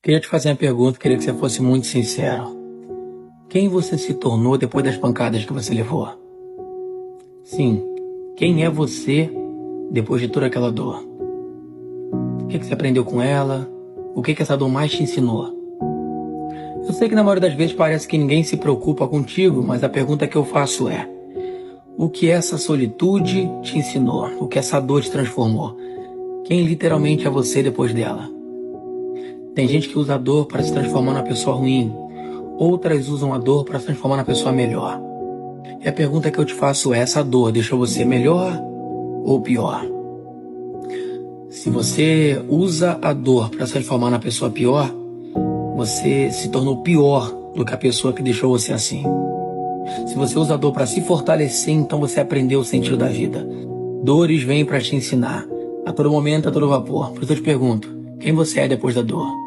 Queria te fazer uma pergunta, queria que você fosse muito sincero. Quem você se tornou depois das pancadas que você levou? Sim, quem é você depois de toda aquela dor? O que você aprendeu com ela? O que essa dor mais te ensinou? Eu sei que na maioria das vezes parece que ninguém se preocupa contigo, mas a pergunta que eu faço é: o que essa solitude te ensinou? O que essa dor te transformou? Quem literalmente é você depois dela? Tem gente que usa a dor para se transformar numa pessoa ruim. Outras usam a dor para se transformar na pessoa melhor. E a pergunta que eu te faço é: essa dor deixou você melhor ou pior? Se você usa a dor para se transformar na pessoa pior, você se tornou pior do que a pessoa que deixou você assim. Se você usa a dor para se fortalecer, então você aprendeu o sentido da vida. Dores vêm para te ensinar, a todo momento, a todo vapor. Por isso eu te pergunto: quem você é depois da dor?